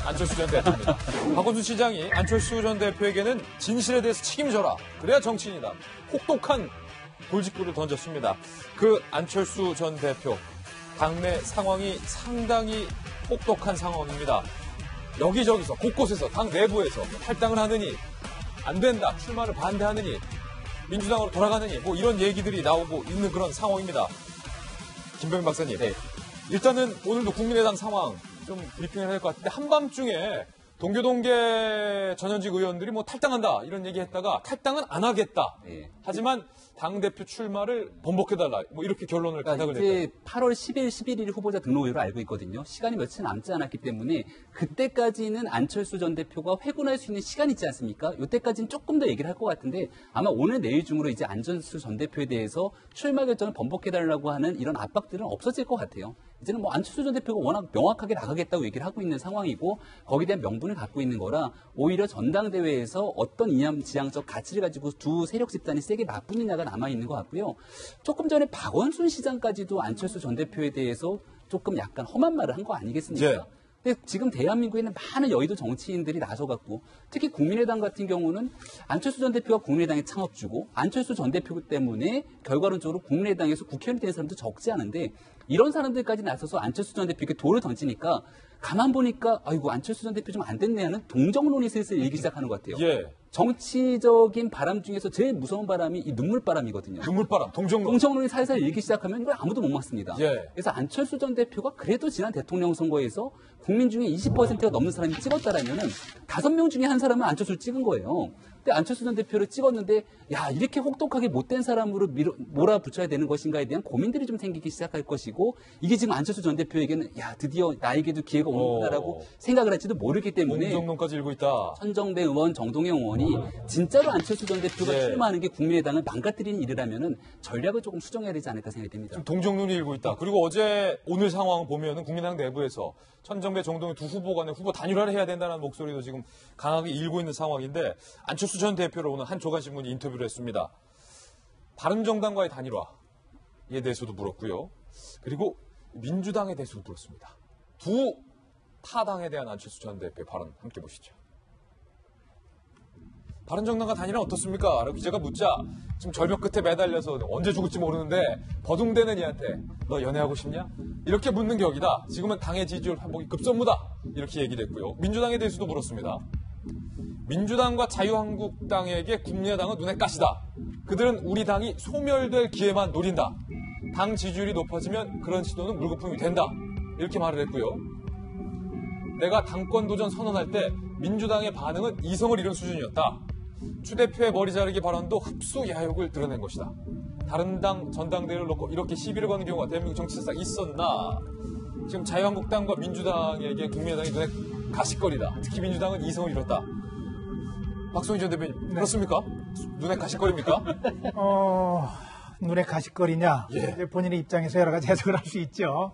안철수 전 대표입니다. 박원순 시장이 안철수 전 대표에게는 진실에 대해서 책임져라. 그래야 정치인이다. 혹독한 골직구를 던졌습니다. 그 안철수 전 대표, 당내 상황이 상당히 혹독한 상황입니다. 여기저기서 곳곳에서 당 내부에서 탈당을 하느니 안 된다, 출마를 반대하느니 민주당으로 돌아가느니 뭐 이런 얘기들이 나오고 있는 그런 상황입니다. 김병민 박사님, 네. 일단은 오늘도 국민의당 상황 좀 브리핑을 해야 될 것 같은데 한밤중에 동교동계 전현직 의원들이 뭐 탈당한다 이런 얘기했다가 탈당은 안 하겠다. 네. 하지만 당대표 출마를 번복해달라. 뭐 이렇게 결론을 가닥을 냈다. 이제 8월 10일, 11일 후보자 등록일로 알고 있거든요. 시간이 며칠 남지 않았기 때문에 그때까지는 안철수 전 대표가 회군할 수 있는 시간이 있지 않습니까? 이때까지는 조금 더 얘기를 할 것 같은데 아마 오늘 내일 중으로 이제 안철수 전 대표에 대해서 출마 결정을 번복해달라고 하는 이런 압박들은 없어질 것 같아요. 이제는 뭐 안철수 전 대표가 워낙 명확하게 나가겠다고 얘기를 하고 있는 상황이고 거기에 대한 명분을 갖고 있는 거라 오히려 전당대회에서 어떤 이념 지향적 가치를 가지고 두 세력 집단이 세게 맞붙느냐가 남아있는 것 같고요. 조금 전에 박원순 시장까지도 안철수 전 대표에 대해서 조금 약간 험한 말을 한 거 아니겠습니까? 예. 근데 지금 대한민국에는 많은 여의도 정치인들이 나서갖고 특히 국민의당 같은 경우는 안철수 전 대표가 국민의당의 창업주고 안철수 전 대표 때문에 결과론적으로 국민의당에서 국회의원이 된 사람도 적지 않은데 이런 사람들까지 나서서 안철수 전 대표에게 돌을 던지니까 가만 보니까 아이고 안철수 전 대표 좀 안 됐네 하는 동정론이 슬슬 일기 시작하는 것 같아요. 예. 정치적인 바람 중에서 제일 무서운 바람이 이 눈물바람이거든요. 눈물바람, 동정론. 동정론이 살살 일기 시작하면 이걸 아무도 못 막습니다. 예. 그래서 안철수 전 대표가 그래도 지난 대통령 선거에서 국민 중에 20%가 넘는 사람이 찍었다라면은 5명 중에 한 사람은 안철수를 찍은 거예요. 근데 안철수 전 대표를 찍었는데 야 이렇게 혹독하게 못된 사람으로 몰아붙여야 되는 것인가에 대한 고민들이 좀 생기기 시작할 것이고 이게 지금 안철수 전 대표에게는 야 드디어 나에게도 기회가 오는구나라고 생각을 할지도 모르기 때문에 동정론까지 일고 있다. 천정배 의원, 정동영 의원이 진짜로 안철수 전 대표가 예. 출마하는 게 국민의당을 망가뜨리는 일이라면은 전략을 조금 수정해야 되지 않을까 생각이 듭니다. 지금 동정론이 일고 있다. 그리고 어제 오늘 상황을 보면은 국민의당 내부에서 천정배, 정동영 두 후보 간에 후보 단일화를 해야 된다는 목소리도 지금 강하게 일고 있는 상황인데 안철수 전 대표를 오늘 한 조간신문이 인터뷰를 했습니다. 바른정당과의 단일화에 대해서도 물었고요. 그리고 민주당에 대해서도 물었습니다. 두 타당에 대한 안철수 전 대표의 발언 함께 보시죠. 바른정당과 단일화 어떻습니까? 라고 기자가 묻자 지금 절벽 끝에 매달려서 언제 죽을지 모르는데 버둥대는 이한테 너 연애하고 싶냐? 이렇게 묻는 격이다. 지금은 당의 지지율 회복이 급선무다. 이렇게 얘기를 했고요. 민주당에 대해서도 물었습니다. 민주당과 자유한국당에게 국민의당은 눈에 가시다. 그들은 우리 당이 소멸될 기회만 노린다. 당 지지율이 높아지면 그런 시도는 물거품이 된다. 이렇게 말을 했고요. 내가 당권 도전 선언할 때 민주당의 반응은 이성을 잃은 수준이었다. 추 대표의 머리 자르기 발언도 흡수 야욕을 드러낸 것이다. 다른 당 전당대회를 놓고 이렇게 시비를 거는 경우가 대한민국 정치사상 있었나? 지금 자유한국당과 민주당에게 국민의당이 눈에 가시거리다. 특히 민주당은 이성을 잃었다. 박성희 전 대표님, 그렇습니까? 눈에 가시거리입니까? 눈에 가시거리냐? 예. 이제 본인의 입장에서 여러 가지 해석을 할 수 있죠.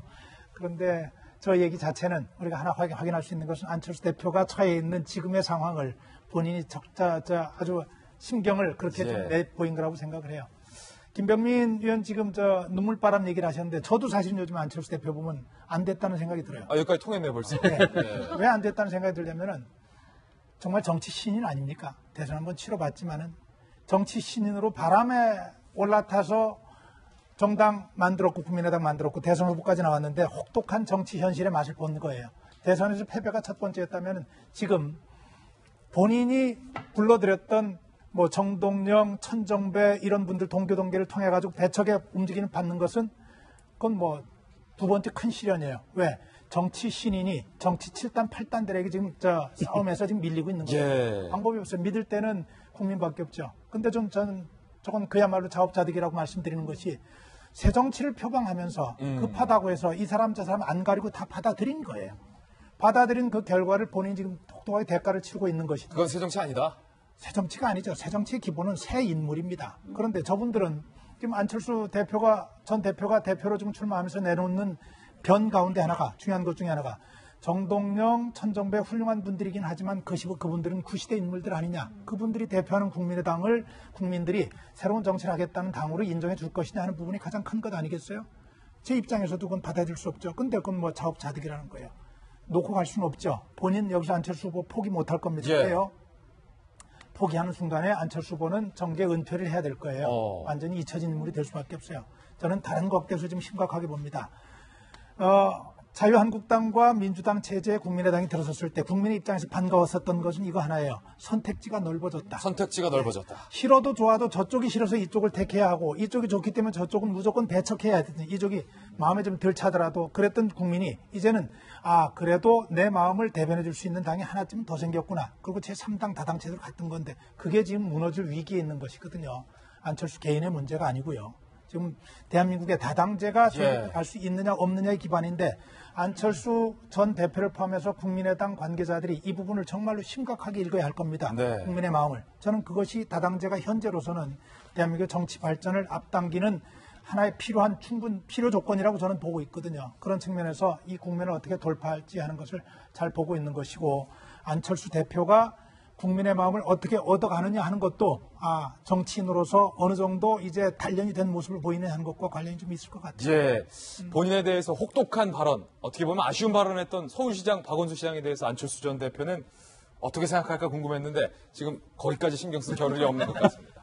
그런데 저 얘기 자체는 우리가 하나 확인할 수 있는 것은 안철수 대표가 처해 있는 지금의 상황을 본인이 아주 심경을 그렇게 좀 내보인 거라고 생각을 해요. 김병민 의원 지금 눈물바람 얘기를 하셨는데 저도 사실 요즘 안철수 대표 보면 안 됐다는 생각이 들어요. 아, 여기까지 통했네 벌써. 네. 왜 안 됐다는 생각이 들냐면은 정말 정치 신인 아닙니까? 대선 한번 치러봤지만은 정치 신인으로 바람에 올라타서 정당 만들었고 국민의당 만들었고 대선 후보까지 나왔는데 혹독한 정치 현실의 맛을 본 거예요. 대선에서 패배가 첫 번째였다면 지금 본인이 불러들였던 뭐 정동영, 천정배 이런 분들 동교동계를 통해 가지고 대척에 움직이는 받는 것은 그건 뭐 두 번째 큰 시련이에요. 왜? 정치 신인이 정치 7단, 8단들에게 지금 싸움에서 지금 밀리고 있는 거예요. 예. 방법이 없어요. 믿을 때는 국민밖에 없죠. 근데 저는 저건 그야말로 자업자득이라고 말씀드리는 것이 새 정치를 표방하면서 급하다고 해서 이 사람 저 사람 안 가리고 다 받아들인 거예요. 받아들인 그 결과를 본인이 지금 독특하게 대가를 치르고 있는 것이죠. 그건 새 정치 아니다. 새 정치가 아니죠. 새 정치의 기본은 새 인물입니다. 그런데 저분들은 지금 안철수 대표가 전 대표가 대표로 지금 출마하면서 내놓는 변 가운데 하나가 중요한 것 중에 하나가 정동영, 천정배 훌륭한 분들이긴 하지만 그분들은 구시대 인물들 아니냐. 그분들이 대표하는 국민의당을 국민들이 새로운 정치를 하겠다는 당으로 인정해 줄 것이냐 하는 부분이 가장 큰 것 아니겠어요? 제 입장에서도 그건 받아들일 수 없죠. 근데 그건 뭐 자업자득이라는 거예요. 놓고 갈 수는 없죠. 본인 여기서 안철수 후보 포기 못할 겁니다. 예. 그래요. 포기하는 순간에 안철수 후보는 정계 은퇴를 해야 될 거예요. 완전히 잊혀진 인물이 될 수밖에 없어요. 저는 다른 것에서 좀 심각하게 봅니다. 자유한국당과 민주당 체제에 국민의당이 들어섰을 때 국민의 입장에서 반가웠었던 것은 이거 하나예요. 선택지가 넓어졌다. 선택지가 넓어졌다. 싫어도 좋아도 저쪽이 싫어서 이쪽을 택해야 하고 이쪽이 좋기 때문에 저쪽은 무조건 배척해야 되든지 이쪽이 마음에 좀 덜 차더라도 그랬던 국민이 이제는 그래도 내 마음을 대변해 줄 수 있는 당이 하나쯤 더 생겼구나. 그리고 제3당 다당체제로 갔던 건데 그게 지금 무너질 위기에 있는 것이거든요. 안철수 개인의 문제가 아니고요. 지금 대한민국의 다당제가 갈 수 있느냐 없느냐의 기반인데 안철수 전 대표를 포함해서 국민의당 관계자들이 이 부분을 정말로 심각하게 읽어야 할 겁니다. 네. 국민의 마음을. 저는 그것이 다당제가 현재로서는 대한민국의 정치 발전을 앞당기는 하나의 필요한 필요 조건이라고 저는 보고 있거든요. 그런 측면에서 이 국면을 어떻게 돌파할지 하는 것을 잘 보고 있는 것이고 안철수 대표가 국민의 마음을 어떻게 얻어가느냐 하는 것도 정치인으로서 어느 정도 이제 단련이 된 모습을 보이는 하는 것과 관련이 좀 있을 것 같아요. 예, 본인에 대해서 혹독한 발언, 어떻게 보면 아쉬운 발언했던 서울시장 박원순 시장에 대해서 안철수 전 대표는 어떻게 생각할까 궁금했는데 지금 거기까지 신경 쓸 겨를이 없는 것 같습니다.